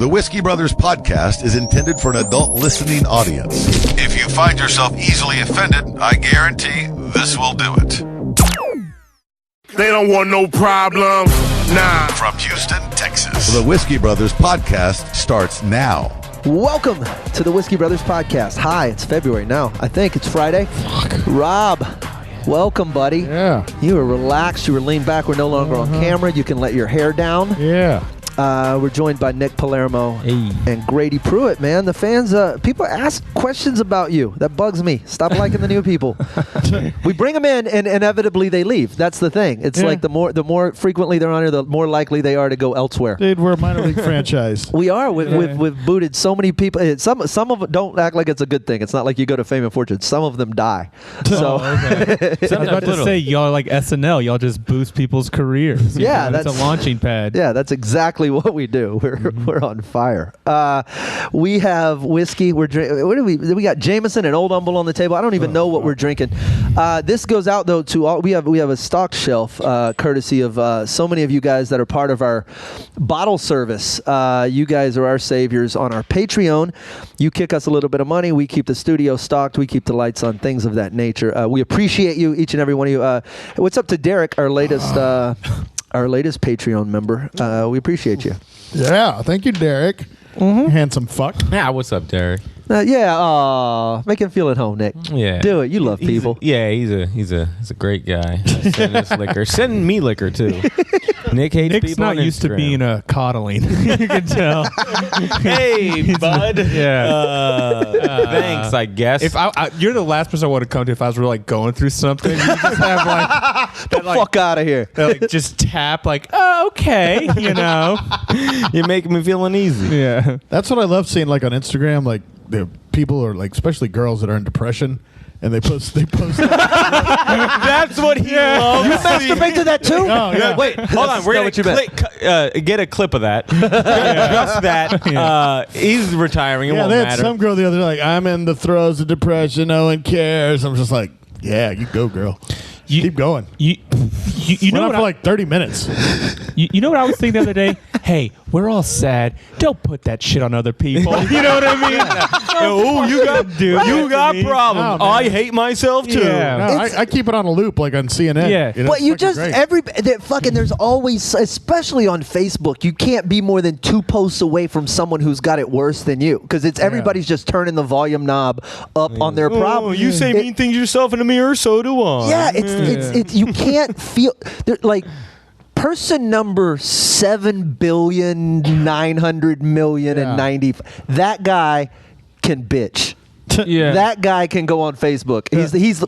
The Whiskey Brothers podcast is intended for an adult listening audience. If you find yourself easily offended, I guarantee this will do it. They don't want no problem. Nah. From Houston, Texas, the Whiskey Brothers podcast starts now. Welcome to the Whiskey Brothers podcast. Hi, it's February now. I think it's Friday. Rob, welcome, buddy. Yeah. You were relaxed. You were leaned back. We're no longer on camera. You can let your hair down. Yeah. We're joined by Nick Palermo and Grady Pruitt, man. The fans, people ask questions about you. That bugs me. Stop liking the new people. We bring them in, and inevitably they leave. That's the thing. It's like the more frequently they're on here, the more likely they are to go elsewhere. Dude, we're a minor league franchise. We are. We've booted so many people. Some of them don't act like it's a good thing. It's not like you go to Fame and Fortune. Some of them die. So I was about to say, y'all are like SNL. Y'all just boost people's careers. Yeah, that's a launching pad. Yeah, that's exactly what we do. We're on fire. We have whiskey. We're drinking. What do we got? Jameson and Old Humble on the table. I don't even know what we're drinking. This goes out though to all. We have a stock shelf courtesy of so many of you guys that are part of our bottle service. You guys are our saviors on our Patreon. You kick us a little bit of money. We keep the studio stocked. We keep the lights on. Things of that nature. We appreciate you, each and every one of you. What's up to Derek, our latest Patreon member? We appreciate you. Yeah, thank you, Derek. Handsome fuck. Yeah, what's up, Derek? Make him feel at home, Nick. Yeah, do it. You love people. He's a great guy. Send us liquor. Send me liquor too. Nick hates Nick's people not on used to Instagram. being coddling. You can tell. Hey, bud. Yeah. Thanks, I guess. If you're the last person I want to come to if I was really like going through something. You just have like Get the fuck out of here. like just tap like, oh, okay, you know. You're making me feel uneasy. Yeah. That's what I love seeing, like on Instagram, like the people are like, especially girls that are in depression, and they post. That's what he loves. You masturbate to that too? Oh, yeah. Wait, hold on. We're what you meant. get a clip of that. Just that. He's retiring. It Yeah, won't they had matter. some girl the other day, like, I'm in the throes of depression. No one cares. I'm just like, yeah, you go, girl. Keep going. You know Went on what for like 30 minutes. you know what I was thinking the other day? Hey, we're all sad. Don't put that shit on other people. You know what I mean? Oh, you got problems. No, man. I hate myself too. Yeah. No, I keep it on a loop, like on CNN. Yeah. You know, But it's you fucking just great. there's always, especially on Facebook, you can't be more than 2 posts away from someone who's got it worse than you, because everybody's just turning the volume knob up on their problem. You say mean things yourself in the mirror, so do I. Yeah, it's you can't feel like person number 7,900,000,090. That guy can bitch. Yeah. That guy can go on Facebook.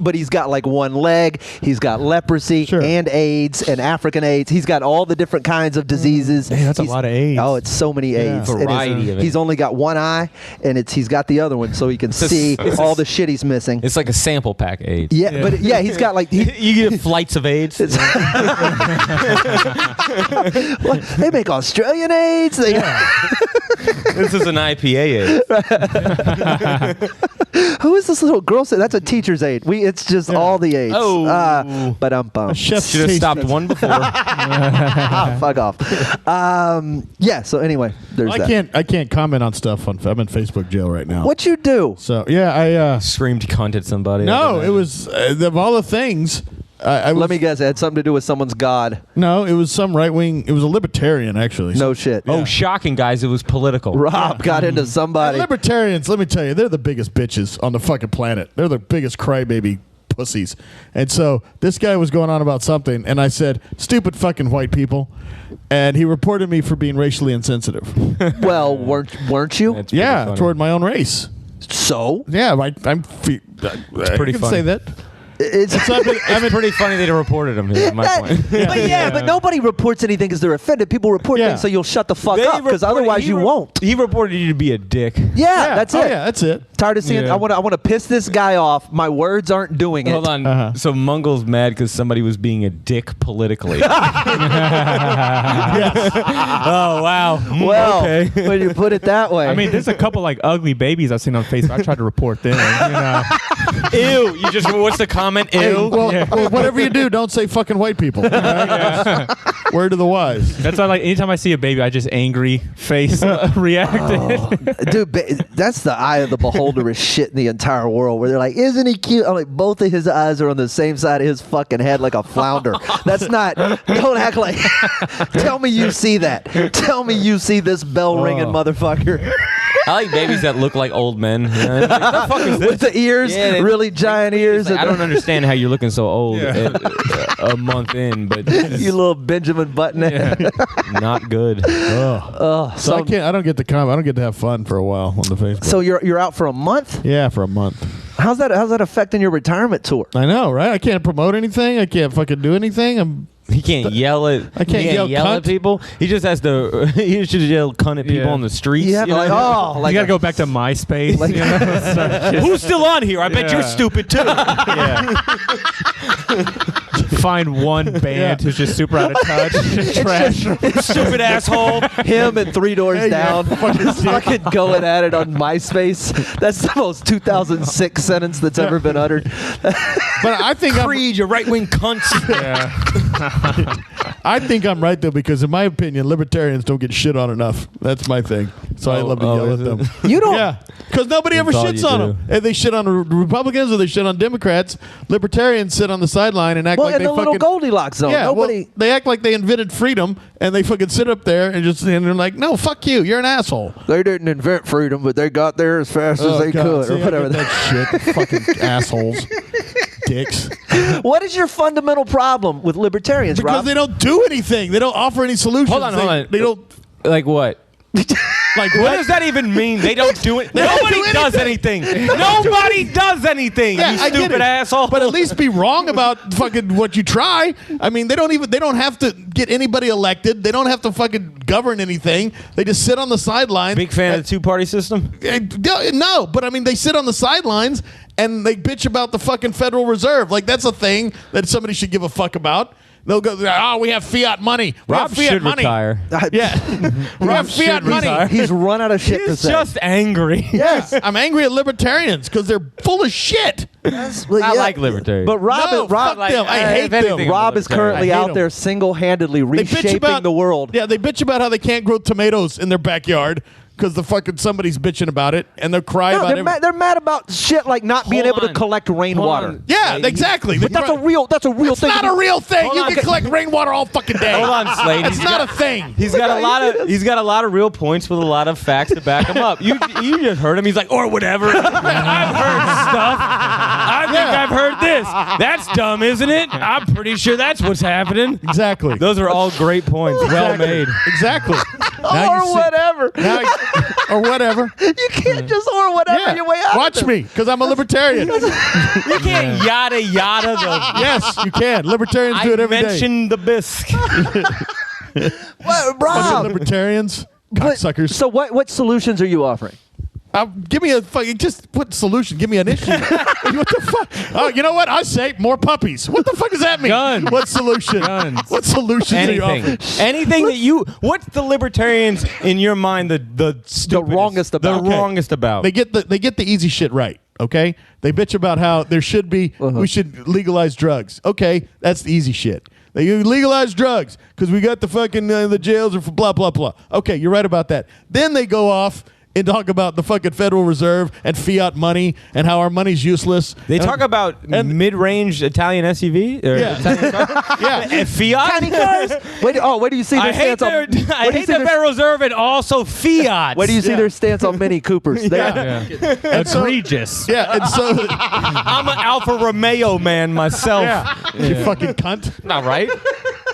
But he's got like one leg. He's got leprosy and AIDS and African AIDS. He's got all the different kinds of diseases. Hey, that's a lot of AIDS. Oh, it's so many AIDS. Variety of it. He's only got one eye, and he's got the other one, so he can see all the shit he's missing. It's like a sample pack AIDS. Yeah, but he's got like You get flights of AIDS. Well, they make Australian AIDS. This is an IPA AIDS. Who is this little girl? That's a teacher's aid. It's just all the aids. Oh. But I'm bummed. Chef's Should have taste stopped notes. one before. Fuck off. So anyway, there's that. I can't comment on stuff I'm in Facebook jail right now. What you do? So yeah, Screamed cunt at somebody. no, it was of all the things. I was, Let me guess. It had something to do with someone's god. No, it was some right wing. It was a libertarian actually. No shit. Oh, shocking, guys. It was political. Rob got into somebody. Libertarians, let me tell you, they're the biggest bitches on the fucking planet. They're the biggest crybaby pussies. And so this guy was going on about something, and I said, "Stupid fucking white people," and he reported me for being racially insensitive. Well, weren't you? It's pretty funny. Toward my own race. So Yeah, I'm. It's pretty I can funny. say that. it's. It's pretty funny they reported him. Is my point. But nobody reports anything because they're offended. People report things so you'll shut the fuck up, because otherwise you won't. He reported you to be a dick. Yeah, that's it. Yeah, that's it. Tired of seeing. Yeah. I want to piss this guy off. My words aren't doing it. Hold on. So Mungle's mad because somebody was being a dick politically. Oh, wow. Well, okay. when you put it that way. I mean, there's a couple like ugly babies I've seen on Facebook. I tried to report them. You know. Ew. You just, what's the comment? Ew. Well, whatever you do, don't say fucking white people. Word of the wise. That's why, like, anytime I see a baby, I just angry face reacted. Dude, that's the eye of the beholderest shit in the entire world. Where they're like, "Isn't he cute?" I'm like, both of his eyes are on the same side of his fucking head, like a flounder. That's not. Don't act like. Tell me you see that. Tell me you see this bell ringing motherfucker. I like babies that look like old men. You know? Like, what the fuck is this? With the ears, really giant ears. Like, I don't understand how you're looking so old a month in, but you little Benjamin Button. not good. So I don't get to come. I don't get to have fun for a while on the Facebook. So you're out for a month? Yeah, for a month. How's that affecting your retirement tour? I know, right? I can't promote anything. I can't fucking do anything. He can't yell at. I can't yell at people. He just has to. He should yell cunt at people on the streets. You have to you gotta go back to MySpace. Like, who's still on here? I bet you're stupid too. Find one band who's just super out of touch. Trash. Stupid asshole. him and Three Doors Down fucking going at it on MySpace. That's the most 2006 sentence that's ever been uttered. But I think Creed, you right wing cunts. I think I'm right though, because in my opinion, libertarians don't get shit on enough. That's my thing. So I love to yell at them. You don't. Yeah, because nobody ever all shits you on do. them. And they shit on Republicans or they shit on Democrats. Libertarians sit on the sideline and act Well, like in they the little fucking Goldilocks zone. yeah. Nobody. Well, they act like they invented freedom, and they fucking sit up there and they're like, no, fuck you, you're an asshole. They didn't invent freedom, but they got there as fast as they could, See, or I whatever. get that shit, fucking assholes, dicks. What is your fundamental problem with libertarians, Because Rob? they don't do anything. They don't offer any solutions. Hold on. They don't. Like what? Like What does that even mean? They don't do it. Nobody does anything. Nobody does anything. Yeah, you I get stupid it. asshole. But at least be wrong about fucking what you try. I mean, they don't have to get anybody elected. They don't have to fucking govern anything. They just sit on the sidelines. Big fan of the two-party system. No, but I mean, they sit on the sidelines and they bitch about the fucking Federal Reserve. Like, that's a thing that somebody should give a fuck about. They'll go, oh, we have fiat money. We Rob have fiat should money. retire. Yeah. We have fiat money. He's run out of shit to He's say. just angry. Yes. I'm angry at libertarians because they're full of shit. I like libertarians. But Rob, fuck them. I hate them. Rob is currently I hate out them. there single-handedly reshaping the world. Yeah, they bitch about how they can't grow tomatoes in their backyard because the fucking somebody's bitching about it, and they'll cry about it. They're mad about shit like not being able to collect rainwater. Yeah, exactly. But that's a real thing. It's not a real thing. Hold You on. can collect rainwater all fucking day. Hold on, Slade. It's not a thing. He's got a lot of real points with a lot of facts to back him up. You just heard him. He's like, or whatever. I've heard stuff. I think I've heard this. That's dumb, isn't it? I'm pretty sure that's what's happening. Exactly. Those are all great points. Well made. Exactly. Whatever. Or whatever. You can't just or whatever your way out. Watch me, because I'm a libertarian. You can't yada yada the. Yes, you can. Libertarians do it every day. I mentioned the bisque. What, Bunch of Rob? libertarians, But- cocksuckers. So what solutions are you offering? Give me a fucking, just put solution. Give me an issue. What the fuck? Oh, you know what? I say more puppies. What the fuck does that mean? Guns. What solution? Guns. What solutions are you Anything. offering? Anything that you. What's the libertarians in your mind the stupidest, wrongest about? The wrongest about. They get the easy shit right. Okay, they bitch about how there should be we should legalize drugs. Okay, that's the easy shit. They legalize drugs because we got the fucking the jails are for blah blah blah. Okay, you're right about that. Then they go off and talk about the fucking Federal Reserve and fiat money and how our money's useless. They talk about mid-range Italian SUV or Yeah. Italian car. Yeah. And fiat. Tiny cars. Wait do you see their I hate stance on? the Federal Reserve and also fiat. Where do you see their stance on Mini Coopers? Egregious. Yeah, and so I'm an Alfa Romeo man myself. you fucking cunt. Not right.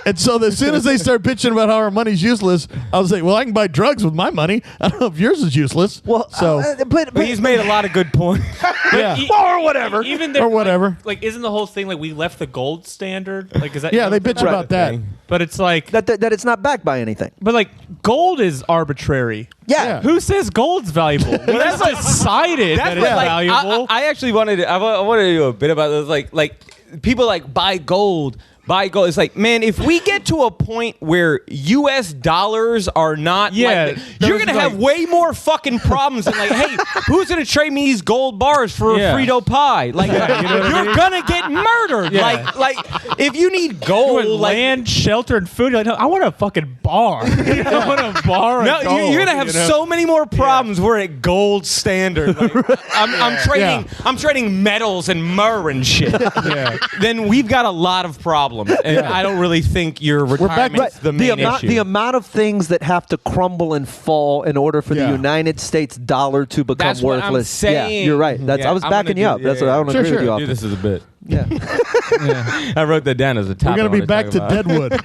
And so as soon as they start bitching about how our money's useless, I was like, well, I can buy drugs with my money. I don't know if yours is useless. Well, so but He's made a lot of good points. yeah. or whatever. Even Or whatever. Like, isn't the whole thing like we left the gold standard? Like, is that? Yeah, they bitch about that. But it's like, that it's not backed by anything. but like, gold is arbitrary. Yeah. Who says gold's valuable? Well, that's decided that it's valuable. I actually wanted to. I wanted to do a bit about this. Like people like buy gold. It's like, man, if we get to a point where U.S. dollars are not, Yeah, you're going to have way more fucking problems than like, hey, who's going to trade me these gold bars for a Yeah. Frito pie? Like, you know what I you're mean? going to get murdered. murdered. Yeah. Like if you need You gold, want like land, shelter, and food. You're like, no, I want a fucking bar. I want a bar. no, and gold, you're gonna have so many more problems. We're at gold standard. Like, I'm trading metals and myrrh and shit. Then we've got a lot of problems, and I don't really think your retirement's the main issue. The amount of things that have to crumble and fall in order for the United States dollar to become That's what I'm worthless. saying. Yeah, you're right. I was backing you up. That's what I don't agree with you. Do Often. this as a bit. Yeah. I wrote that down as a topic. We're gonna be back to Deadwood.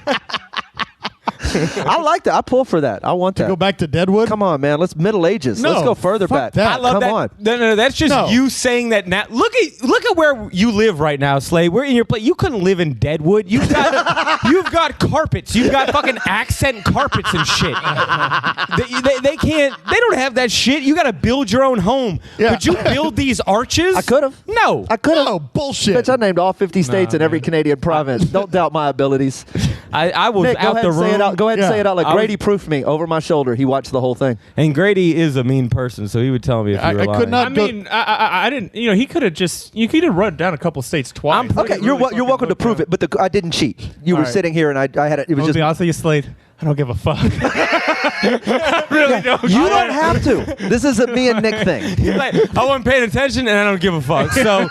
I like that. I pull for that. I want that. Go back to Deadwood. Come on, man. Let's Middle Ages. No, Let's go further fuck back. that. I love Come that. on. No, that's just you saying that now. Look at where you live right now, Slade. We're in your place. You couldn't live in Deadwood. You've got carpets. You've got fucking accent carpets and shit. They can't. They don't have that shit. You got to build your own home. Yeah. Could you build these arches? I could have. No. I could have. No bullshit. Bitch, I named all 50 states in every Canadian province. Don't doubt my abilities. I was Nick, go out ahead the and room. say it out. Go ahead and say it out like I was- Grady proofed me over my shoulder. He watched the whole thing. And Grady is a mean person, so he would tell me if you were I lying. could not. I mean, I didn't. You know, he could have just. You could have run down a couple states twice. Okay, you're welcome to prove it, but I didn't cheat. You were right. sitting here, and I had it. It was I'll just. be honest with you, Slade. I don't give a fuck. I really don't. You don't have to. This is a me and Nick thing. He's like, I wasn't paying attention and I don't give a fuck. So,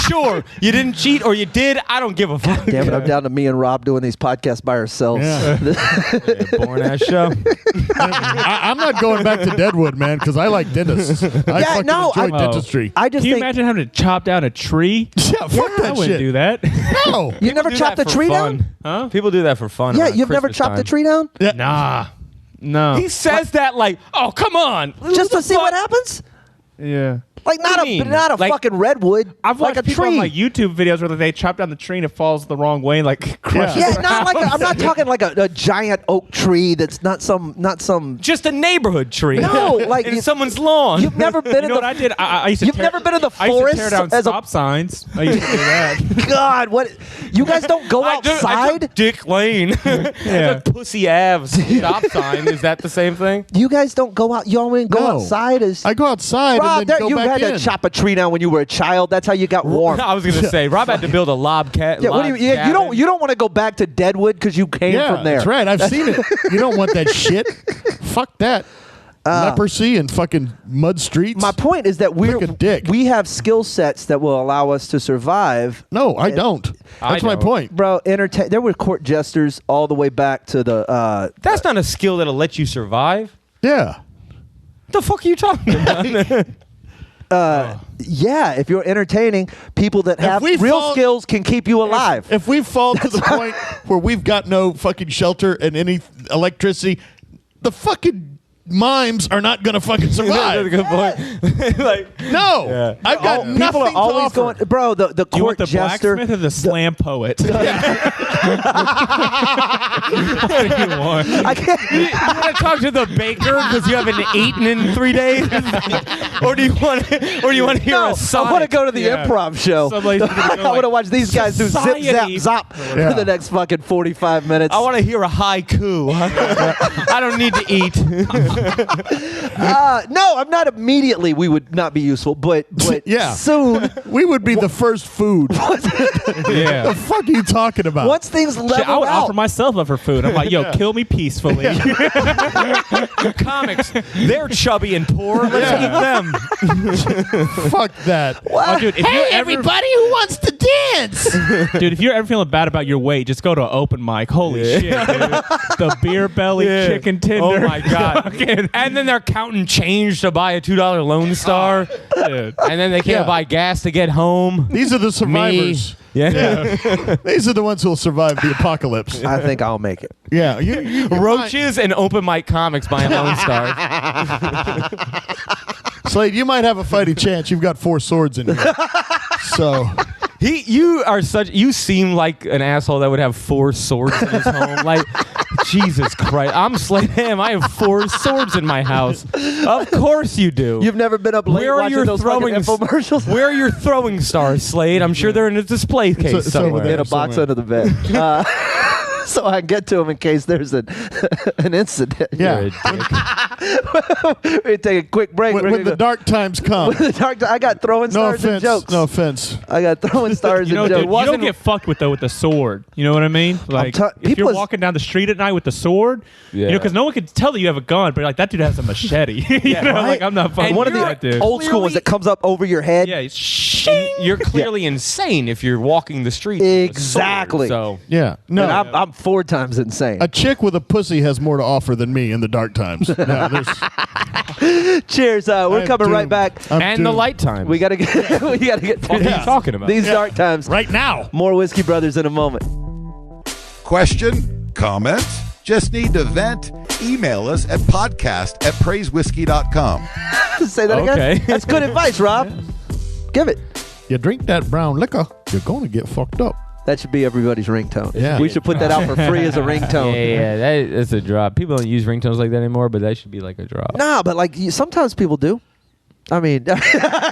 sure, you didn't cheat or you did, I don't give a fuck. Damn it, I'm down to me and Rob doing these podcasts by ourselves. Yeah. Boring ass show. I'm not going back to Deadwood, man, because I like dentists. I fucking enjoy dentistry. I just Can you think imagine having to chop down a tree? Yeah, fuck I that wouldn't shit. do that. No. you never Do chopped that a for tree fun. down. Huh? People do that for fun. Yeah, around you've never Christmas chopped time. a tree down Nah. No. He says that like, oh, come on. just to see what happens. Yeah. Like What do you mean? not a Like, fucking redwood. I've like watched a people tree. on like YouTube videos where they chop down the tree and it falls the wrong way and like crushes. Yeah, not like I'm not talking like a giant oak tree that's not some. Just a neighborhood tree. No, like in you- someone's lawn. You've never been You in know the. what I did? I used to You've tear, never been in the I used to tear forest down as a- stop signs. I used to do that. God, what? You guys don't go I outside. took Dick Lane. Yeah. Pussy Ave's stop sign. Is that the same thing? You guys don't go out. You only go No. outside as. I go outside Rob, and then go you back had in. to chop a tree down when you were a child. That's how you got warm. I was gonna say Rob had to build a log cat. Yeah, what do you? Yeah, you don't want to go back to Deadwood because you came Yeah, from there. that's right. I've seen it. You don't want that shit. Fuck that. Leprosy and fucking mud streets. My point is that Like a dick. we have skill sets that will allow us to survive. No, I don't. That's my don't. point. Bro, there were court jesters all the way back to the. That's not a skill that'll let you survive. Yeah. The fuck are you talking about? Yeah, if you're entertaining, people that have we real fall- skills can keep you alive. If we fall to the point where we've got no fucking shelter and any electricity, the fucking mimes are not going to fucking That's a survive. good point. Like, No. I've got nothing People are always to offer. going, bro. The Do you want court the jester. blacksmith or the slam poet? What do you want? I can't. you want to talk to the baker because you haven't eaten in 3 days, or do you want to hear No, a song? I want to go to the Yeah. improv show. Somebody's gonna go I want to like, watch these guys do zip, zap, society. zop Yeah. for the next fucking 45 minutes. I want to hear a haiku. I don't need to eat. No, I'm not immediately. We would not be useful, but Yeah. soon. We would be the first food. Yeah. The fuck are you talking about? Once things level Shit, I would out, offer myself up for food. I'm like, yo, kill me peacefully. Comics, they're chubby and poor. Let's eat them. Fuck that. Oh, dude, if you're ever, who wants to dance? dude, if you're ever feeling bad about your weight, just go to an open mic. Holy shit, dude. The beer belly chicken tender. Oh my god! And then they're counting change to buy a $2 Lone Star, Dude. and then they can't Yeah. buy gas to get home. These are the survivors. Yeah. These are the ones who will survive the apocalypse. I think I'll make it. Yeah. You Roaches and open mic comics buying Lone Stars. Slade, you might have a fighting chance. You've got 4 swords in here. So, You seem like an asshole that would have 4 swords in his home. Like, Jesus Christ. I'm Slade Ham. I have 4 swords in my house. Of course you do. You've never been up late Where are watching your those fucking throwing infomercials? Where are your throwing stars, Slade? I'm sure they're in a display case It's over somewhere. there. In a box somewhere. under the bed. so I can get to him in case there's an incident. Yeah. We take a quick break. When the dark times come. I got throwing No stars and offense. jokes. No offense. I got throwing stars You know, and dude, jokes. you don't get fucked with though with the sword. You know what I mean? Like if people you're is- walking down the street at night with the sword, you know, because no one can tell that you have a gun, but like that dude has a machete. you know, right? like I'm not fucking And one of with the that dude. old school ones that comes up over your head. Yeah, You're clearly insane if you're walking the street. with a sword, Exactly. So Yeah. No. And I'm 4 times insane. A chick with a pussy has more to offer than me in the dark times. No, Cheers. We're I'm coming right doomed. back. I'm and the doomed. light time. We gotta get through What are you talking about? these dark times. Right now. More Whiskey Brothers in a moment. Question? Comments? Just need to vent? Email us at podcast@praisewhiskey.com. Say that Okay. again. That's good advice, Rob. Give it. You drink that brown liquor, you're going to get fucked up. That should be everybody's ringtone. Yeah. We should put that out for free as a ringtone. Yeah, that's a drop. People don't use ringtones like that anymore, but that should be like a drop. Nah, but like sometimes people do. I mean,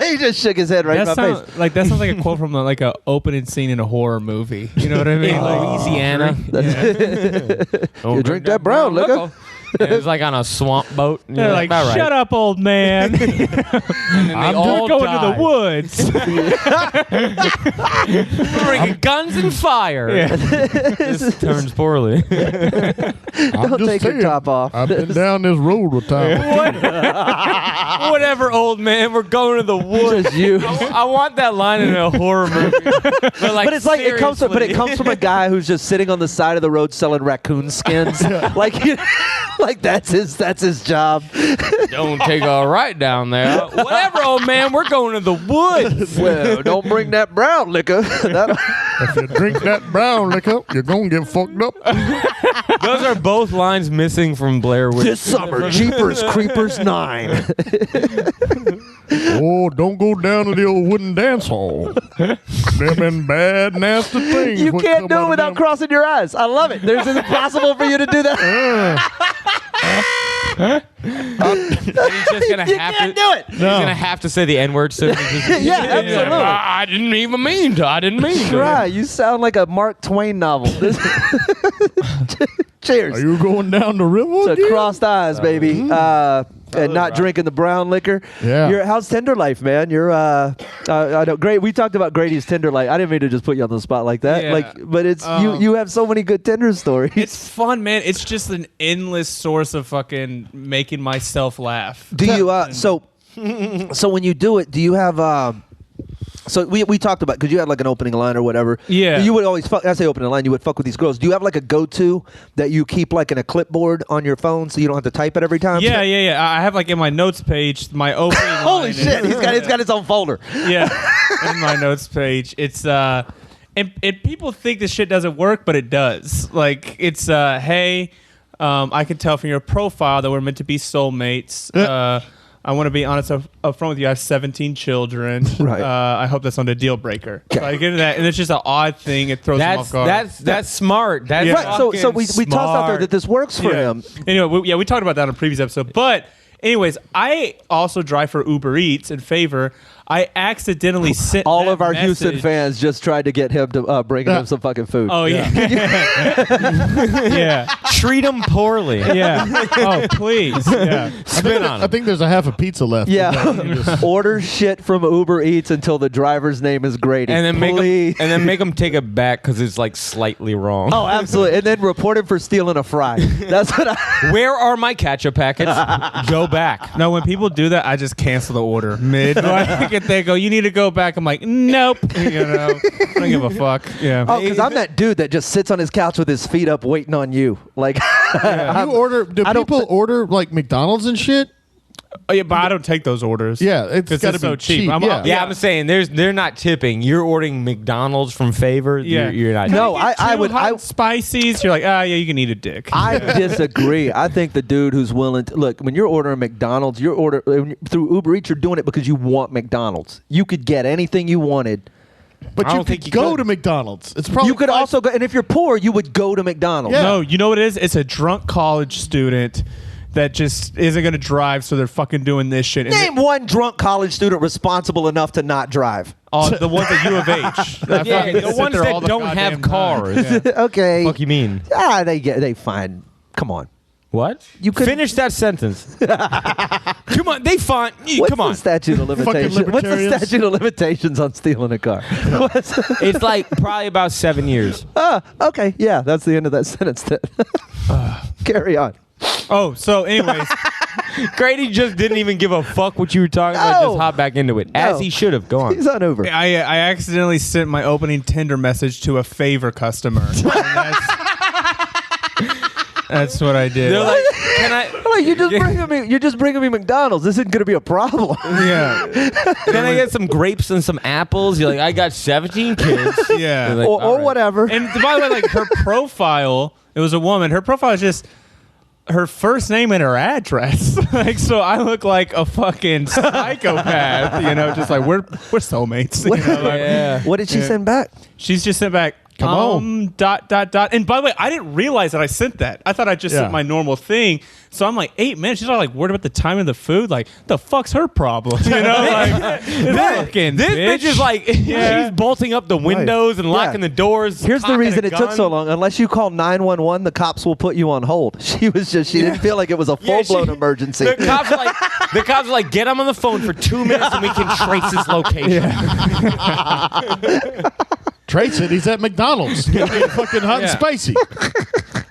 he just shook his head right in my face. that sounds like a quote from like a opening scene in a horror movie. You know what I mean? Louisiana. You drink that brown liquor. And it's like on a swamp boat. And They're you're like, "All right." shut up, old man. And then they all Going die. to the woods. Bringing guns and fire. This turns poorly. Don't take your top off. I've been down this road with time. Whatever, old man. We're going to the woods. Just you. I want that line in a horror movie. But But it's like it comes from a guy who's just sitting on the side of the road selling raccoon skins. Like that's his job. Don't take a right down there. Whatever, old man. We're going to the woods. Well, don't bring that brown liquor. If you drink that brown liquor, you're going to get fucked up. Those are both lines missing from Blair Witch. This summer, Jeepers Creepers 9. Oh, don't go down to the old wooden dance hall. Them and bad, nasty things. You what can't come do out it of without them. crossing your eyes. I love it. It's impossible for you to do that. And he's just gonna You have can't to do it. He's gonna have to say the N-word soon. Yeah, absolutely. I didn't even mean to. I didn't mean to. Right, you sound like a Mark Twain novel. Cheers. Are you going down the river To again? crossed eyes, baby. And not drinking the brown liquor. Yeah. How's Tinder life, man? You're I know great. We talked about Grady's Tinder life. I didn't mean to just put you on the spot like that. Yeah. But it's you have so many good Tinder stories. It's fun, man. It's just an endless source of fucking making myself laugh. Do you so when you do it, do you have so we talked about because you had like an opening line or whatever. Yeah. You would always fuck. I say opening line. You would fuck with these girls. Do you have like a go-to that you keep like in a clipboard on your phone so you don't have to type it every time? Yeah. I have like in my notes page my opening. Holy line shit! is- He's got his own folder. Yeah, in my notes page. It's and people think this shit doesn't work, but it does. Like it's hey, I can tell from your profile that we're meant to be soulmates. I want to be honest up front with you. I have 17 children. Right. I hope that's not a deal breaker. So I get into that, and it's just an odd thing. It throws them off guard. That's smart. That's Yeah. Right. So we tossed out there that this works for him. Anyway, we talked about that on a previous episode. But anyways, I also drive for Uber Eats in favor. I accidentally sent All that of our Houston message- fans just tried to get him to bring him some fucking food. Oh yeah, yeah, treat them poorly. yeah. Oh please, yeah. Spit on I them. think there's a half a pizza left. Yeah. Order shit from Uber Eats until the driver's name is Grady. And then Please. make them take it back because it's like slightly wrong. Oh, absolutely. And then report him for stealing a fry. That's what I. Where are my ketchup packets? Go back. No, when people do that, I just cancel the order mid. Like, if they go, you need to go back. I'm like, nope. You know, I don't give a fuck. Yeah. Oh, because I'm that dude that just sits on his couch with his feet up waiting on you. Like, You order? Do I don't- people order like McDonald's and shit? Oh, yeah, but I don't take those orders. Yeah, it's 'Cause got to it's be so cheap. cheap. I'm- Yeah, I'm saying they're not tipping. You're ordering McDonald's from Favor. Yeah. You're not. No, Can get I two would- hot I- spices. You're like, yeah, you can eat a dick. I disagree. I think the dude who's willing to look when you're ordering McDonald's, through Uber Eats. You're doing it because you want McDonald's. You could get anything you wanted. But I you don't could think you go could. to McDonald's. It's probably You could also go, and if you're poor, you would go to McDonald's. Yeah. No, you know what it is? It's a drunk college student that just isn't going to drive, so they're fucking doing this shit. And Name one drunk college student responsible enough to not drive. The ones at U of H. Yeah, the ones that don't have cars. Okay. Fuck you mean? They find. Come on. What? You could finish that sentence. Come on, they find. What's Come on. the statute of limitations? What's the libertarians. statute of limitations on stealing a car? It's like probably about 7 years. Okay. Yeah, that's the end of that sentence. Then. Carry on. Oh, so anyways, Grady just didn't even give a fuck what you were talking about. No. Just hop back into it, as he should have. Go on. He's on over. I accidentally sent my opening Tinder message to a favor customer. And that's what I did. They're like, can I? You're just bringing me McDonald's. This isn't going to be a problem. Yeah. Can I get some grapes and some apples? You're like, I got 17 kids. Yeah. They're like, or all right. whatever. And by the way, like her profile, it was a woman. Her profile is just her first name and her address. Like, so I look like a fucking psychopath, just like we're soulmates. Yeah. What did she send back? She's just sent back. Come on. ... And by the way, I didn't realize that I sent that. I thought I just sent my normal thing. So I'm like, 8 minutes. She's all like worried about the time of the food. Like, the fuck's her problem? Like, fucking This bitch is like, she's bolting up the windows and locking the doors. Here's the cocking reason a it took gun. so long. Unless you call 911, the cops will put you on hold. She didn't feel like it was a Yeah, full-blown emergency. The cops are like, get him on the phone for 2 minutes and we can trace his location. Trace it. He's at McDonald's. Getting fucking hot and spicy.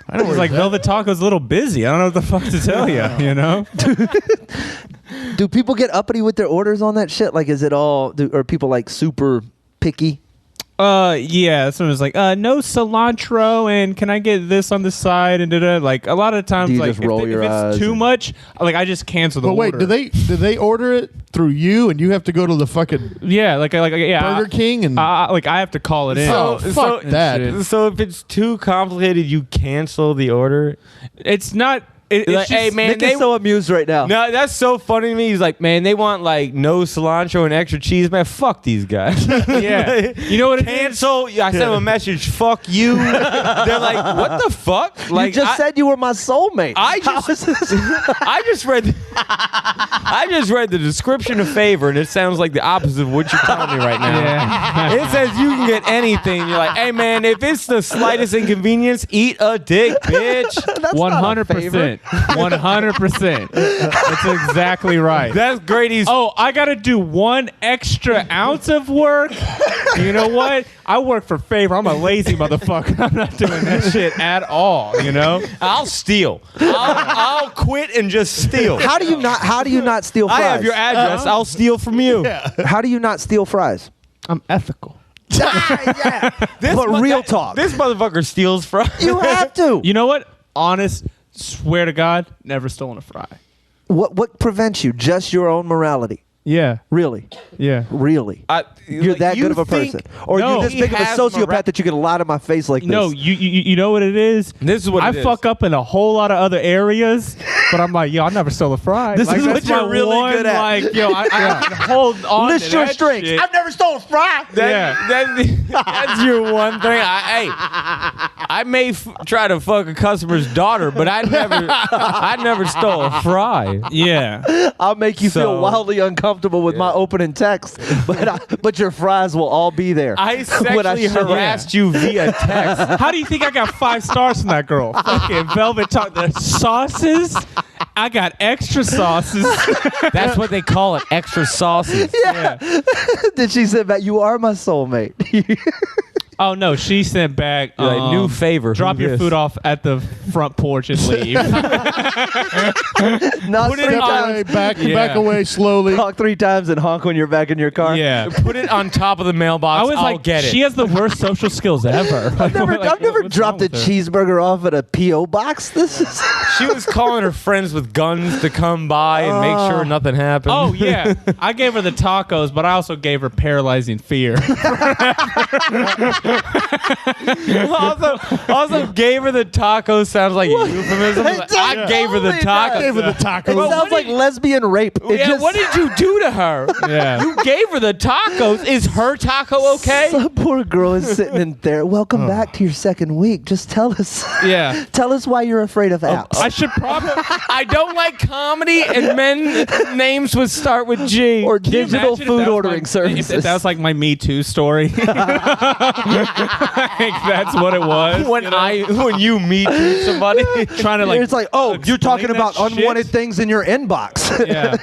I was like, Velvet Taco's a little busy. I don't know what the fuck to tell you, Do people get uppity with their orders on that shit? Like, is it all, are people like super picky? Yeah. Someone was like, no cilantro, and can I get this on the side? And like a lot of times, Do you like just roll your if eyes it's too and- much, like I just cancel the But wait, order. do they order it through you and you have to go to the fucking Yeah, Burger King and like I have to call it in. Oh, fuck that. So if it's too complicated, you cancel the order. It's not. It's Like, just, hey, man, Nick is so amused right now. No, that's so funny to me. He's like, man, they want like no cilantro and extra cheese. Man, fuck these guys. Yeah. You know what it is? Cancel. I sent them a message. Fuck you. They're like, what the fuck? Like, you just said you were my soulmate. I just read the description of favor, and it sounds like the opposite of what you're telling me right now. Yeah. It says you can get anything. You're like, hey man, if it's the slightest inconvenience, eat a dick, bitch. That's not a favor. 100%. That's exactly right. That's Grady's. Oh, I got to do 1 extra ounce of work. You know what? I work for favor. I'm a lazy motherfucker. I'm not doing that shit at all. I'll steal. I'll quit and just steal. How do you not steal fries? I have your address. I'll steal from you. How do you not steal fries? I'm ethical. But real talk. This motherfucker steals fries. You have to. You know what? Honest, swear to God, never stolen a fry. What prevents you? Just your own morality. Yeah. Really? Yeah. Really? You're that good of a person? Or No, you're this he big of a has sociopath that you can lie to my face like this? No, you know what it is? This is what I it is. fuck up in a whole lot of other areas, but I'm like, I never stole a fry. This Like, is that's what you're my really one, good at. Like, I can hold on List to your that strengths. shit. I've never stolen a fry. That's your one thing. I may try to fuck a customer's daughter, but I never stole a fry. Yeah. I'll make you feel So- wildly uncomfortable with my opening text, but your fries will all be there. I sexually show- harassed you via text. How do you think I got 5 stars from that girl? Fucking Velvet Talk. The sauces, I got extra sauces. That's what they call it, extra sauces. Yeah. Did she say back, you are my soulmate? Oh, no. She sent back You're like, new favor. Drop Who your this? food off at the front porch and leave. Not Put it three on- times. back Yeah. away slowly. Honk 3 times and honk when you're back in your car. Yeah. Put it on top of the mailbox. I was I'll like, get it. she has the worst social skills ever. I've never What's dropped a wrong with her? cheeseburger off at a P.O. box. This is She was calling her friends with guns to come by and make sure nothing happened. Oh, yeah. I gave her the tacos, but I also gave her paralyzing fear. Also, gave her the taco sounds like a euphemism. I gave her the taco. Gave her the taco. It sounds like lesbian rape. What did you do to her? Yeah. You gave her the tacos. Is her taco okay? Some poor girl is sitting in there. Welcome back to your second week. Just tell us. Yeah. Tell us why you're afraid of apps. I should probably. I don't like comedy, and men names would start with G. Or Can you digital imagine if food that was ordering my- services. If that was like my Me Too story. Like, that's what it was. When you meet somebody, Trying to like. It's like, oh, you're talking explain about that shit? unwanted things in your inbox. Yeah.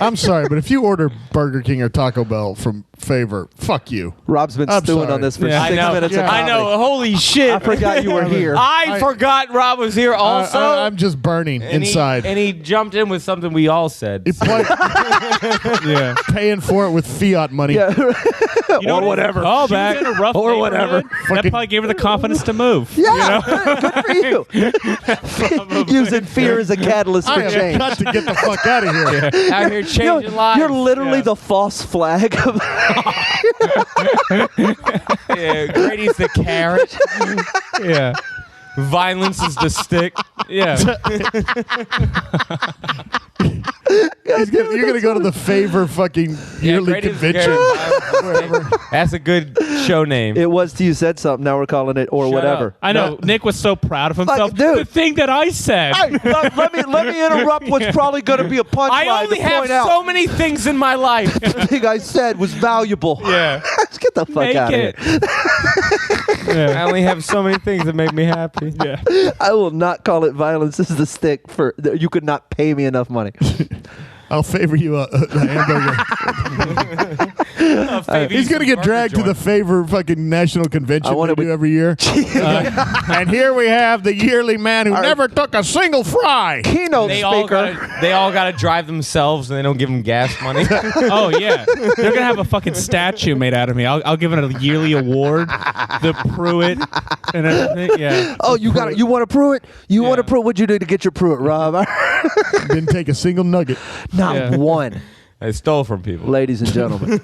I'm sorry, but if you order Burger King or Taco Bell from Favor, fuck you. Rob's been I'm stewing sorry. on this for Yeah. 6 minutes of I know. comedy. Holy shit! I forgot you were here. I forgot Rob was here also. I'm just burning and inside. and he jumped in with something we all said. It's like Yeah. paying for it with fiat money. Yeah. You know Or whatever. Oh, she was in a rough Or whatever. neighborhood. That probably gave her the confidence to move. Yeah, good for you. Using fear as a catalyst I for am change. cut to get the fuck out of here. Out here changing lives. You're literally Yeah. the false flag of Yeah, Grady's the carrot. Yeah. Violence is the stick. Yeah. You're gonna go to the Favor fucking yearly Grady's convention. That's a good show name. It was till you said something. Now we're calling it or Shut whatever. up. I know. Nick was so proud of himself. dude. The thing that I said. Hey, let me interrupt what's probably going to be a punchline I only to have point out so many things in my life. the thing I said was valuable. Yeah. Let's get the fuck Make out it. of here. I only have so many things that make me happy. Yeah. I will not call it violence. This is the stick for you could not pay me enough money. I'll favor you a hamburger. He's gonna get dragged to the Favor fucking national convention wanna they do be- every year. And here we have the yearly man who never took a single fry. Keynote They all speaker. gotta drive themselves, and they don't give them gas money. Oh yeah. They're gonna have a fucking statue made out of me. I'll give it a yearly award. The Pruitt and everything. Yeah. Oh, you got it. You want to Pruitt? You want to Yeah. Pruitt? What'd you do to get your Pruitt, Rob? Didn't take a single nugget. Not Yeah. one, I stole from people. ladies and gentlemen.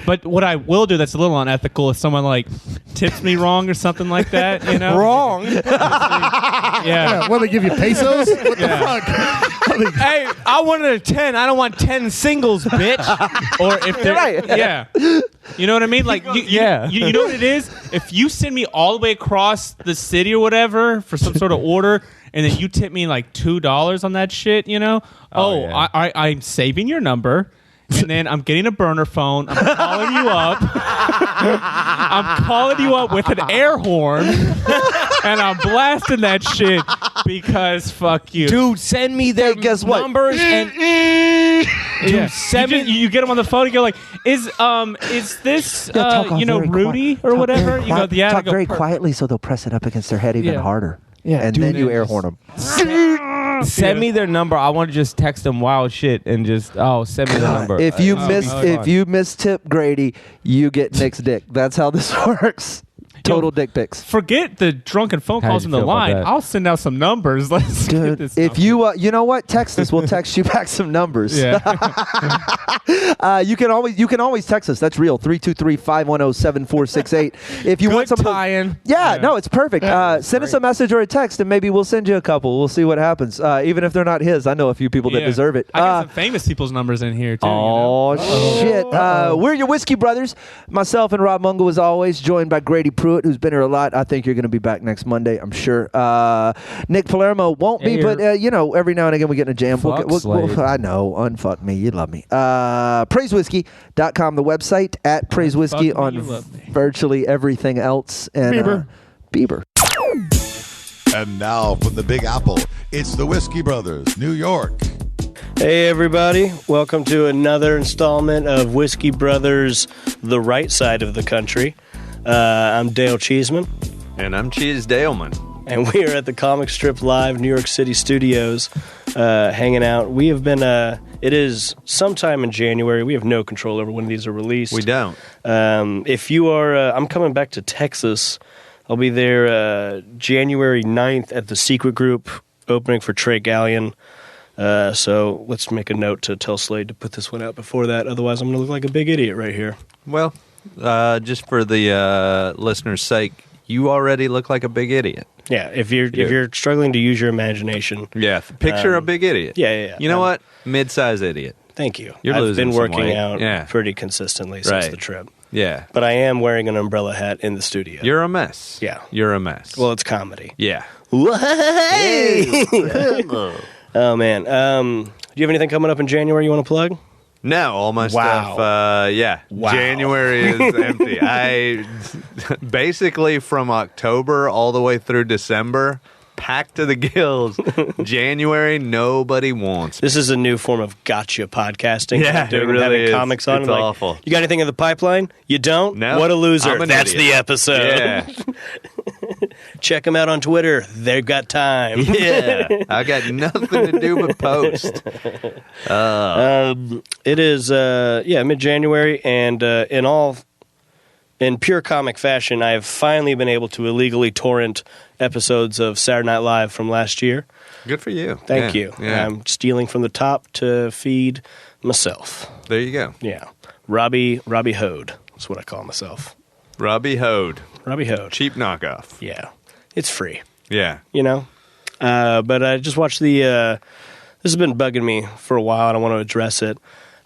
But what I will do that's a little unethical is someone like tips me wrong or something like that. You know. Wrong. Yeah. Yeah, what, they give you pesos? What the fuck? Hey, I wanted a 10. I don't want 10 singles, bitch. Or if they're Right. yeah. You know what I mean? Like Yeah. you know what it is? If you send me all the way across the city or whatever for some sort of order and then you tip me like $2 on that shit, you know? Oh, yeah. I'm saving your number. And then I'm getting a burner phone. I'm calling you up. I'm calling you up with an air horn. And I'm blasting that shit because fuck you. Dude, send me their guess what? numbers and Yeah. send me. You get them on the phone and you're like, is this talk you know, very Rudy quiet. or whatever? You go, yeah. and I Talk go, very "Perfect." quietly so they'll press it up against their head even Yeah. harder. Yeah, and dude, then you it air is- horn them. Send me their number. I want to just text them wild shit and just send me the number. If you That'd be fun. tip Grady, you get Nick's dick. That's how this works. Total dick pics. Forget the drunken phone How'd calls you in the feel about line. that? I'll send out some numbers. Let's get Dude, this. if you you know what, text us. We'll text you back some numbers. Yeah. You can always text us. That's real. 323-510-7468. If you want some tie-in. Yeah, no, it's perfect. Send us a message or a text, and maybe we'll send you a couple. We'll see what happens. Even if they're not his, I know a few people that Yeah. deserve it. I got some famous people's numbers in here too. Oh, you know? shit. We're your Whiskey Brothers. Myself and Rob Mungo, as always, joined by Grady Pruitt, who's been here a lot. I think you're going to be back next Monday, I'm sure. Nick Palermo won't be, but, every now and again we get in a jam. Fuck Slade. I know. Unfuck me. You love me. PraiseWhiskey.com, the website, at Praise Whiskey Unfuck me, on you love me. virtually everything else. And Bieber. And now from the Big Apple, it's the Whiskey Brothers, New York. Hey everybody, welcome to another installment of Whiskey Brothers, The Right Side of the Country. I'm Dale Cheeseman. And I'm Cheese Daleman. And we are at the Comic Strip Live New York City studios hanging out. We have been, it is sometime in January. We have no control over when these are released. We don't. If you are, I'm coming back to Texas. I'll be there January 9th at the Secret Group, opening for Trey Gallion. So let's make a note to tell Slade to put this one out before that. Otherwise, I'm going to look like a big idiot right here. Well, just for the listener's sake, you already look like a big idiot. Yeah, if you're struggling to use your imagination. Yeah, picture a big idiot. Yeah. You know what? Mid-size idiot. Thank you. You're I've losing been some working weight. out pretty consistently since the trip. Yeah. But I am wearing an umbrella hat in the studio. You're a mess. Yeah. You're a mess. Well, it's comedy. Yeah. Hey! Oh, man. Do you have anything coming up in January you want to plug? No, all my stuff. Wow. January is empty. I basically from October all the way through December, packed to the gills. January, nobody wants. This is a new form of gotcha podcasting. Yeah, doing it really having is. comics on. It's Like, awful. You got anything in the pipeline? You don't? No. What a loser. I'm an That's idiot. the episode. Yeah. Check them out on Twitter. They've got time. Yeah. I got nothing to do but post. It is, mid-January, and in pure comic fashion, I have finally been able to illegally torrent episodes of Saturday Night Live from last year. Good for you. Thank you. Yeah. I'm stealing from the top to feed myself. There you go. Yeah. Robbie Hode. That's what I call myself. Robbie Hode. Robbie Hode. Cheap knockoff. Yeah. It's free, Yeah. you know? But I just watched this has been bugging me for a while, and I want to address it.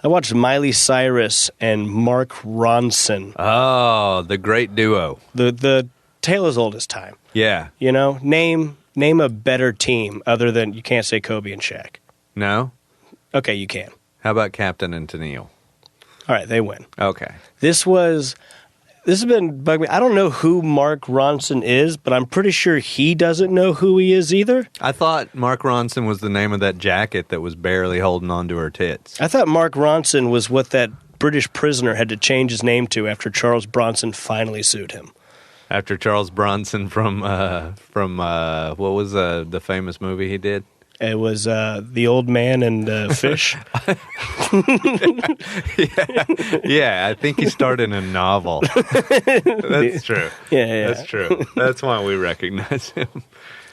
I watched Miley Cyrus and Mark Ronson. Oh, the great duo. The tale as old as time. Yeah. You know? Name a better team other than, you can't say Kobe and Shaq. No? Okay, you can. How about Captain and Tennille? All right, they win. Okay. This has been bugging me. I don't know who Mark Ronson is, but I'm pretty sure he doesn't know who he is either. I thought Mark Ronson was the name of that jacket that was barely holding on to her tits. I thought Mark Ronson was what that British prisoner had to change his name to after Charles Bronson finally sued him. After Charles Bronson from what was the famous movie he did? It was The Old Man and Fish. Yeah, I think he started in a novel. That's true. Yeah. That's true. That's why we recognize him.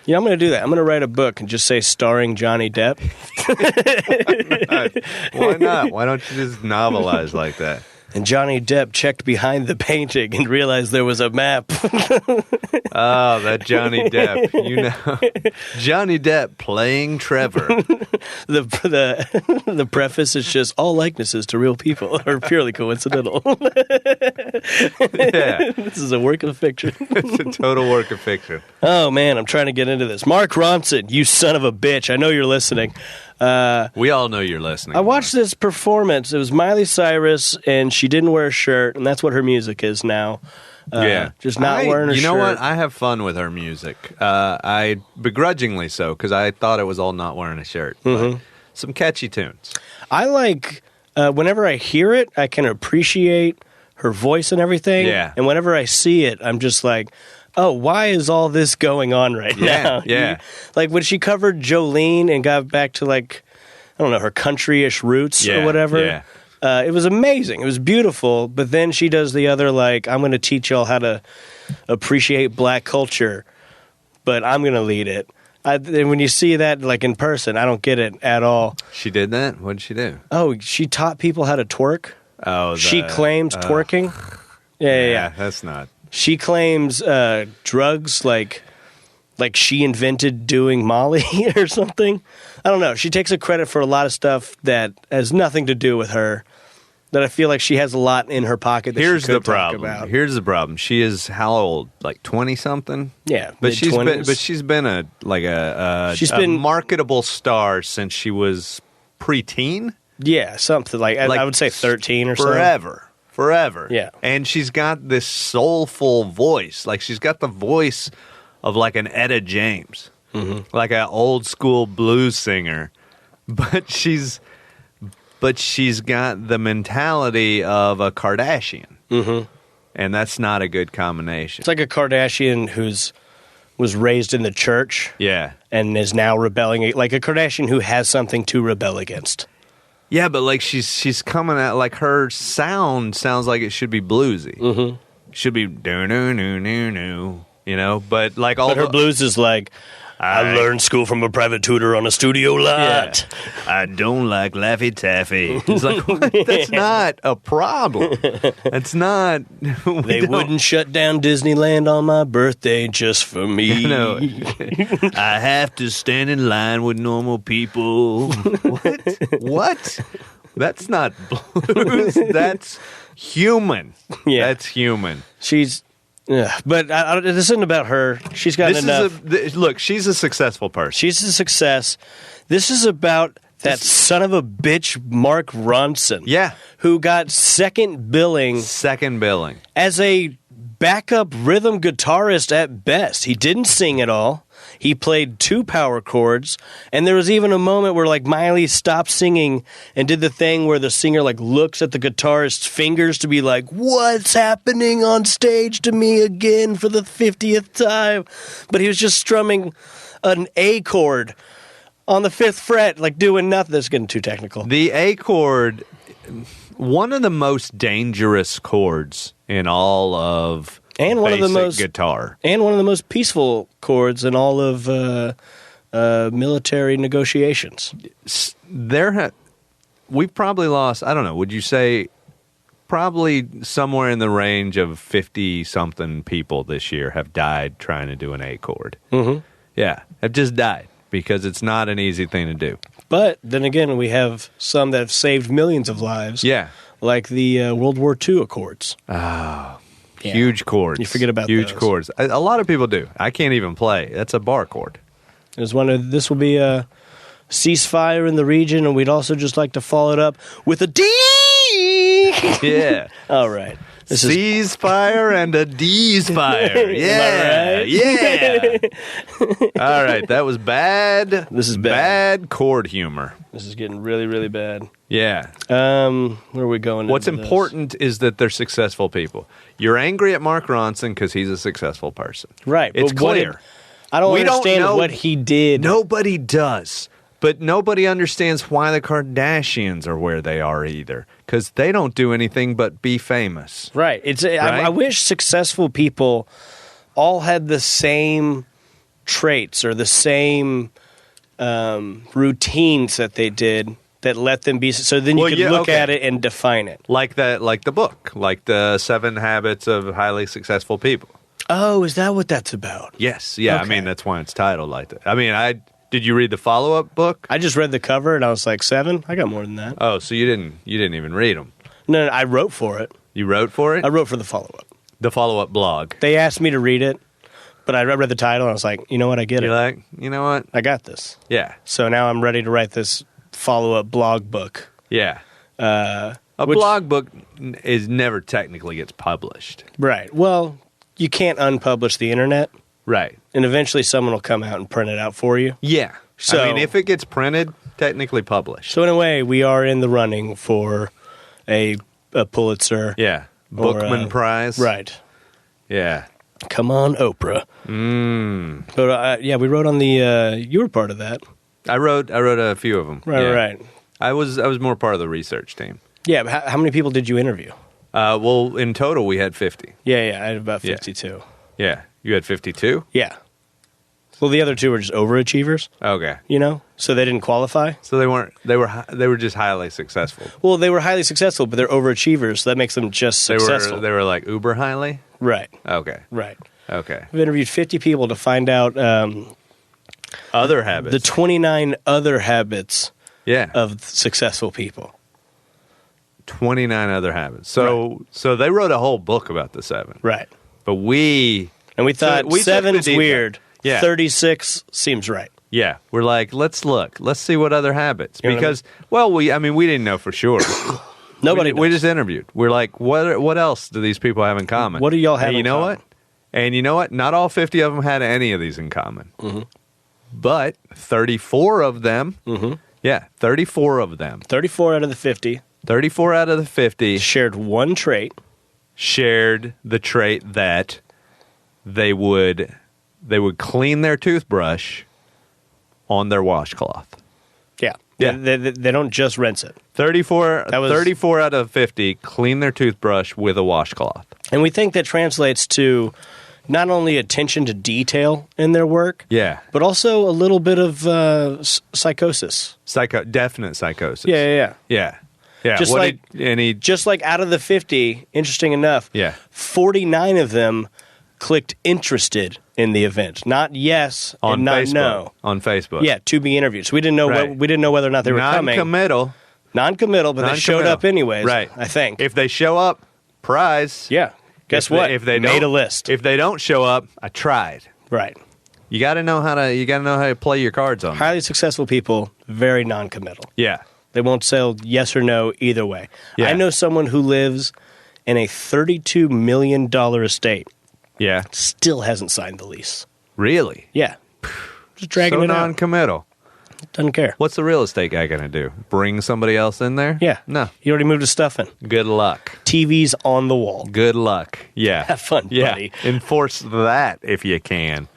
Yeah, I'm going to do that. I'm going to write a book and just say starring Johnny Depp. Why not? Why don't you just novelize like that? And Johnny Depp checked behind the painting and realized there was a map. Oh, that Johnny Depp. You know, Johnny Depp playing Trevor. The preface is just all likenesses to real people are purely coincidental. Yeah, This is a work of fiction. it's a total work of fiction. Oh, man, I'm trying to get into this. Mark Ronson, you son of a bitch. I know you're listening. We all know you're listening. I watched this performance. It was Miley Cyrus, and she didn't wear a shirt, and that's what her music is now. Just not wearing a shirt. You know what? I have fun with her music. I begrudgingly so, because I thought it was all not wearing a shirt. Mm-hmm. But some catchy tunes. I like, whenever I hear it, I can appreciate her voice and everything. Yeah. And whenever I see it, I'm just like, oh, why is all this going on right now? Yeah. Like when she covered Jolene and got back to like, I don't know, her country-ish roots or whatever. Yeah. It was amazing. It was beautiful. But then she does the other, like, I'm going to teach y'all how to appreciate black culture, but I'm going to lead it. And when you see that, like, in person, I don't get it at all. She did that? What did she do? Oh, she taught people how to twerk? Oh, She claims twerking? Yeah. That's not. She claims drugs, like she invented doing Molly or something. I don't know. She takes a credit for a lot of stuff that has nothing to do with her, that I feel like she has a lot in her pocket that Here's she could the problem. talk about. Here's the problem. She is how old? Like 20-something? Yeah, But she's mid-20s. been a marketable star since she was preteen. Yeah, something like I would say 13 or so. Forever. Yeah. And she's got this soulful voice. Like she's got the voice of like an Etta James. Mm-hmm. Like an old school blues singer. But she's got the mentality of a Kardashian. Mm-hmm. And that's not a good combination. It's like a Kardashian was raised in the church. Yeah. And is now rebelling, like a Kardashian who has something to rebel against. Yeah, but like she's coming at like her sound sounds like it should be bluesy. Mm-hmm. Should be do no no no no, you know. But like all her blues is like, I learned school from a private tutor on a studio lot. I don't like Laffy Taffy. It's like, what? That's not a problem. That's not. They wouldn't shut down Disneyland on my birthday just for me. No. I have to stand in line with normal people. What? That's not blues. That's human. Yeah. That's human. She's... but this isn't about her. She's got enough. Look, she's a successful person. She's a success. This is about that son of a bitch, Mark Ronson. Yeah. Who got second billing as a backup rhythm guitarist at best. He didn't sing at all. He played 2 power chords, and there was even a moment where like Miley stopped singing and did the thing where the singer like looks at the guitarist's fingers to be like, "What's happening on stage to me again for the 50th time?" But he was just strumming an A chord on the 5th fret, like doing nothing. That's getting too technical. The A chord, one of the most dangerous chords in all of guitar, and one of the most peaceful chords in all of military negotiations. We've probably lost, I don't know, would you say probably somewhere in the range of 50-something people this year have died trying to do an A chord. Mm-hmm. Yeah, have just died because it's not an easy thing to do. But then again, we have some that have saved millions of lives. Yeah. Like the World War II Accords. Oh, yeah. Huge chords. You forget about huge those. chords. A lot of people do. I can't even play. That's a bar chord. There's one of this will be a ceasefire in the region, and we'd also just like to follow it up with a D. Yeah. All right. Seize fire and a D's fire. Yeah. Right? Yeah. All right. That was bad. This is bad. Bad chord humor. This is getting really, really bad. Yeah. Where are we going? What's into important is that they're successful people. You're angry at Mark Ronson because he's a successful person. Right. It's but clear. I don't We don't understand know- what he did. Nobody does. But nobody understands why the Kardashians are where they are either. Because they don't do anything but be famous. Right. I wish successful people all had the same traits or the same routines that they did that let them be. So then you could look at it and define it. Like the book, like the 7 Habits of Highly Successful People. Oh, is that what that's about? Yes. Yeah. Okay. I mean, that's why it's titled like that. I mean, did you read the follow-up book? I just read the cover and I was like 7. I got more than that. Oh, so you didn't even read them? No, I wrote for it. You wrote for it? I wrote for the follow-up. The follow-up blog. They asked me to read it, but I read the title and I was like, you know what? I get You're it. like, you know what? I got this. Yeah. So now I'm ready to write this follow-up blog book. Yeah. A blog book is never technically gets published. Right. Well, you can't unpublish the internet. Right. And eventually someone will come out and print it out for you. Yeah. So, I mean, if it gets printed, technically published. So in a way, we are in the running for a Pulitzer. Yeah. Bookman Prize. Right. Yeah. Come on, Oprah. But we wrote on the. You were part of that. I wrote a few of them. Right. Yeah. Right. I was more part of the research team. Yeah. But how many people did you interview? Well, in total, we had 50. Yeah. I had about 52. Yeah. You had 52? Yeah. Well, the other 2 were just overachievers. Okay. So they didn't qualify. So they were just highly successful. Well, they were highly successful, but they're overachievers, so that makes them just successful. They were like uber highly? Right. Okay. Right. Okay. We've interviewed 50 people to find out Other habits. the 29 other habits Yeah. of successful people. 29 other habits. So they wrote a whole book about the 7. Right. But we thought we took the 7's deep weird. dive. Yeah. 36 seems right. Yeah, we're like, let's look. Let's see what other habits. You know Because, well, we didn't know for sure. Nobody we knows. just interviewed. We're like, what else do these people have in common? What do y'all have And in you know common? what? And you know what? Not all 50 of them had any of these in common. Mm-hmm. But 34 of them, 34 of them, 34 out of the 50 34 out of the 50 shared one trait. shared the trait that they would clean their toothbrush on their washcloth. Yeah. Yeah. They don't just rinse it. 34 out of 50 clean their toothbrush with a washcloth. And we think that translates to not only attention to detail in their work, but also a little bit of psychosis. Definite psychosis. Yeah. Just just like out of the 50, interesting enough, 49 of them clicked interested in the event, not yes on and not Facebook. no. On Facebook. Yeah, to be interviewed. So we didn't know we didn't know whether or not they were coming. Non-committal, but they showed up anyways. Right. I think. If they show up, prize. Yeah. Guess what? If they made a list. If they don't show up, I tried. Right. You got to know how to play your cards on. Highly successful people, very non-committal. Yeah. They won't say yes or no either way. Yeah. I know someone who lives in a $32 million estate. Yeah. Still hasn't signed the lease. Really? Yeah. Just dragging it out. Non-committal. Doesn't care. What's the real estate guy going to do? Bring somebody else in there? Yeah. No. He already moved his stuff in. Good luck. TV's on the wall. Good luck. Yeah. Have fun, buddy. Enforce that if you can.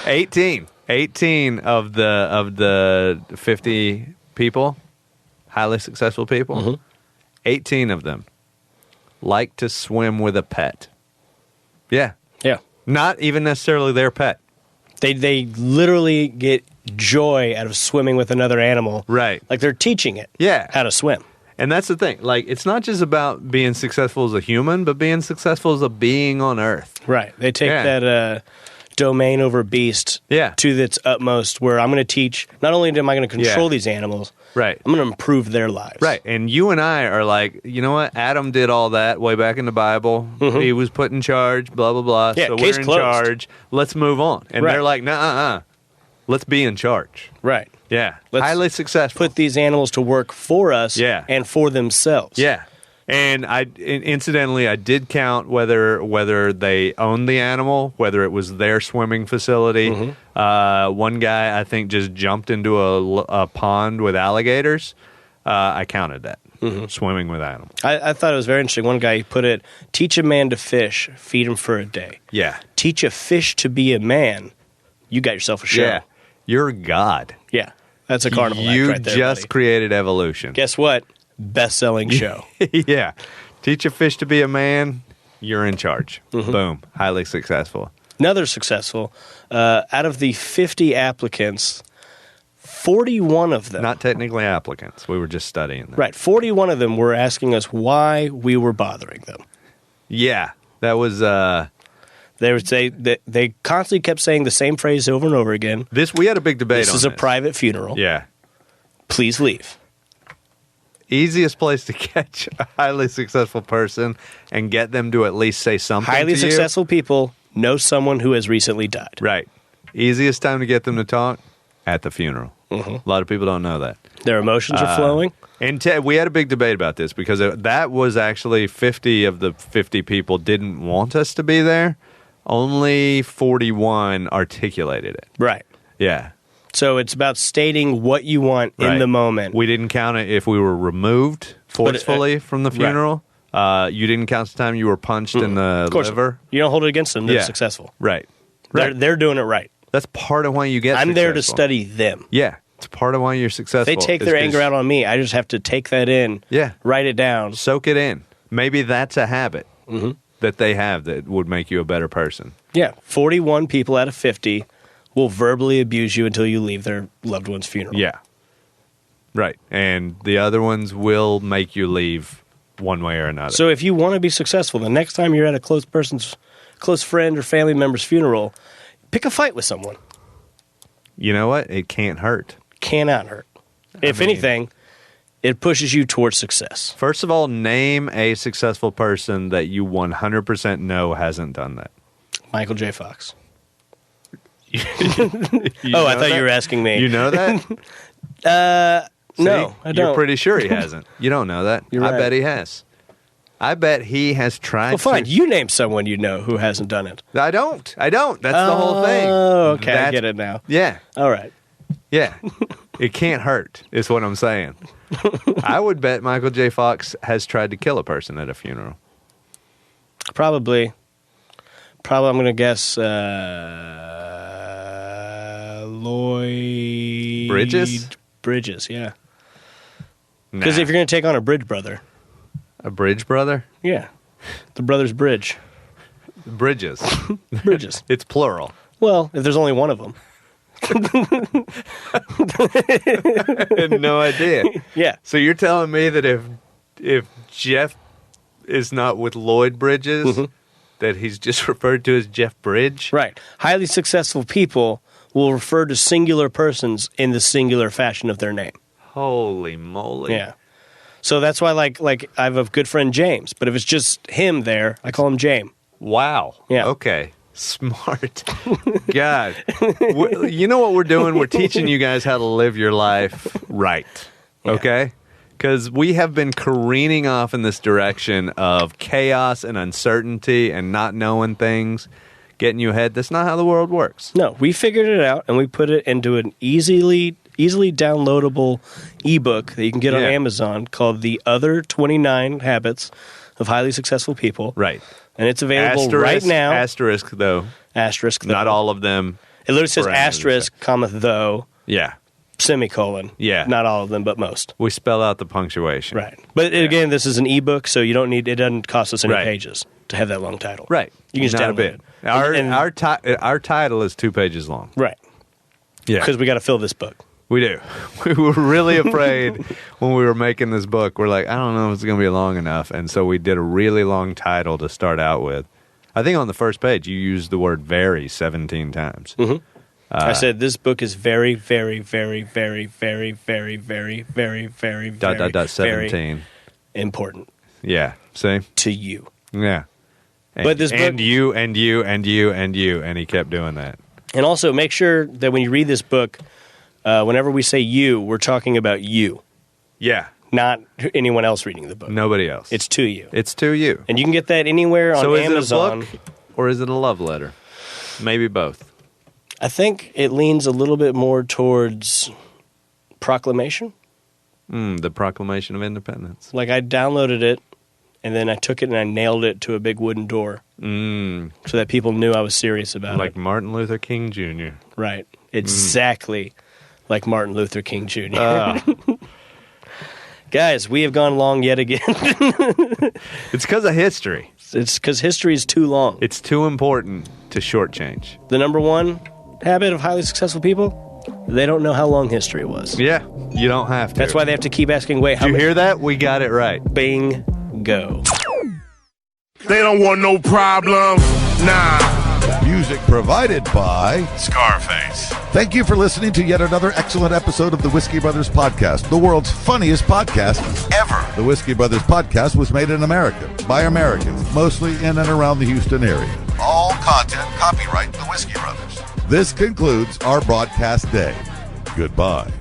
18 of the 50 people, highly successful people, 18 of them like to swim with a pet. Yeah. Yeah. Not even necessarily their pet. They literally get joy out of swimming with another animal. Right. Like they're teaching it how to swim. And that's the thing. Like, it's not just about being successful as a human, but being successful as a being on Earth. Right. They take that domain over beast to its utmost, where I'm going to teach, not only am I going to control these animals, right, I'm going to improve their lives. Right. And you and I are like, you know what? Adam did all that way back in the Bible. He was put in charge, blah, blah, blah. Yeah, so case we're in closed. charge. Let's move on. And they're like, nah, let's be in charge. Right. Yeah. Let's highly successful. Put these animals to work for us and for themselves. Yeah. And incidentally, I did count whether they owned the animal, whether it was their swimming facility. One guy, I think, just jumped into a pond with alligators. I counted that, swimming with animals. I thought it was very interesting. One guy put it, teach a man to fish, feed him for a day. Yeah. Teach a fish to be a man, you got yourself a show. Yeah. You're God. Yeah. That's a carnival act You right there, just buddy. created evolution. Guess what? Best-selling show. Yeah. Teach a fish to be a man, you're in charge. Boom. Highly successful. Another successful. Out of the 50 applicants, 41 of them. Not technically applicants. We were just studying them. Right. 41 of them were asking us why we were bothering them. Yeah. That was... They would say that they constantly kept saying the same phrase over and over again. We had a big debate on this. This is a private funeral. Yeah. Please leave. Easiest place to catch a highly successful person and get them to at least say something Highly to successful people know someone who has recently died. Right. Easiest time to get them to talk? At the funeral. A lot of people don't know that. Their emotions are flowing. And we had a big debate about this because that was actually 50 of the 50 people didn't want us to be there. Only 41 articulated it. Right. Yeah. So it's about stating what you want in the moment. We didn't count it if we were removed forcefully from the funeral. Right. You didn't count the time you were punched in the liver. You don't hold it against them. They're successful. Right. They're doing it right. That's part of why you get I'm successful. there to study them. Yeah. It's part of why you're successful. They take their anger out on me. I just have to take that in, write it down. Soak it in. Maybe that's a habit that they have that would make you a better person. Yeah. 41 people out of 50 will verbally abuse you until you leave their loved one's funeral. Yeah. Right. And the other ones will make you leave one way or another. So if you want to be successful, the next time you're at a close friend or family member's funeral, pick a fight with someone. You know what? It can't hurt. Cannot hurt. If anything, it pushes you towards success. First of all, name a successful person that you 100% know hasn't done that. Michael J. Fox. You I thought you were asking me. You know that? No, I don't. You're pretty sure he hasn't. You don't know that. You're right. I bet he has. I bet he has tried. Well, fine. You name someone you know who hasn't done it. I don't. That's the whole thing. Oh, okay. I get it now. Yeah. All right. Yeah. It can't hurt, is what I'm saying. I would bet Michael J. Fox has tried to kill a person at a funeral. Probably. I'm going to guess Lloyd... Bridges, yeah. Because if you're going to take on a Bridge brother... A Bridge brother? Yeah. The Brothers Bridge. Bridges. Bridges. It's plural. Well, if there's only one of them. I had no idea. Yeah. So you're telling me that if Jeff is not with Lloyd Bridges, that he's just referred to as Jeff Bridge? Right. Highly successful people will refer to singular persons in the singular fashion of their name. Holy moly. Yeah. So that's why, like I have a good friend, James, but if it's just him there, I call him James. Wow. Yeah. Okay. Smart. God. You know what we're doing? We're teaching you guys how to live your life right. Okay? Because we have been careening off in this direction of chaos and uncertainty and not knowing things, getting you ahead. That's not how the world works. No, we figured it out, and we put it into an easily downloadable ebook that you can get on Amazon called The Other 29 Habits of Highly Successful People. Right. And it's available right now. Asterisk, though. Asterisk, though. Not all of them. It literally says asterisk, comma, though, Yeah. semicolon. Yeah. Not all of them, but most. We spell out the punctuation. Right. But again, this is an ebook, so you don't need. It doesn't cost us any Right. pages to have that long title. Right. You can just Not a download bit. it. Our title is 2 pages long. Right. Yeah. Because we got to fill this book. We do. We were really afraid when we were making this book. We're like, I don't know if it's going to be long enough. And so we did a really long title to start out with. I think on the first page, you used the word very 17 times. Mm-hmm. I said, this book is very, very, very, very, very, very, very, very, very, very, 17. important. Yeah. See? To you. Yeah. But this book, and you, and you, and you, and you. And he kept doing that. And also make sure that when you read this book, whenever we say you, we're talking about you. Yeah. Not anyone else reading the book. Nobody else. It's to you. It's to you. And you can get that anywhere on Amazon. So is it a book or is it a love letter? Maybe both. I think it leans a little bit more towards proclamation. The Proclamation of Independence. Like I downloaded it, and then I took it and I nailed it to a big wooden door. So that people knew I was serious about it. Like Martin Luther King Jr. Right. Exactly like Martin Luther King Jr. Guys, we have gone long yet again. It's because of history. It's because history is too long. It's too important to shortchange. The number one habit of highly successful people, they don't know how long history was. Yeah, you don't have to. That's why they have to keep asking, wait, how Did you hear that? We got it right. Bingo. They don't want no problem. Nah. Music provided by Scarface. Thank you for listening to yet another excellent episode of the Whiskey Brothers Podcast, the world's funniest podcast ever. The Whiskey Brothers Podcast was made in America by Americans, mostly in and around the Houston area. All content copyright the Whiskey Brothers. This concludes our broadcast day. Goodbye.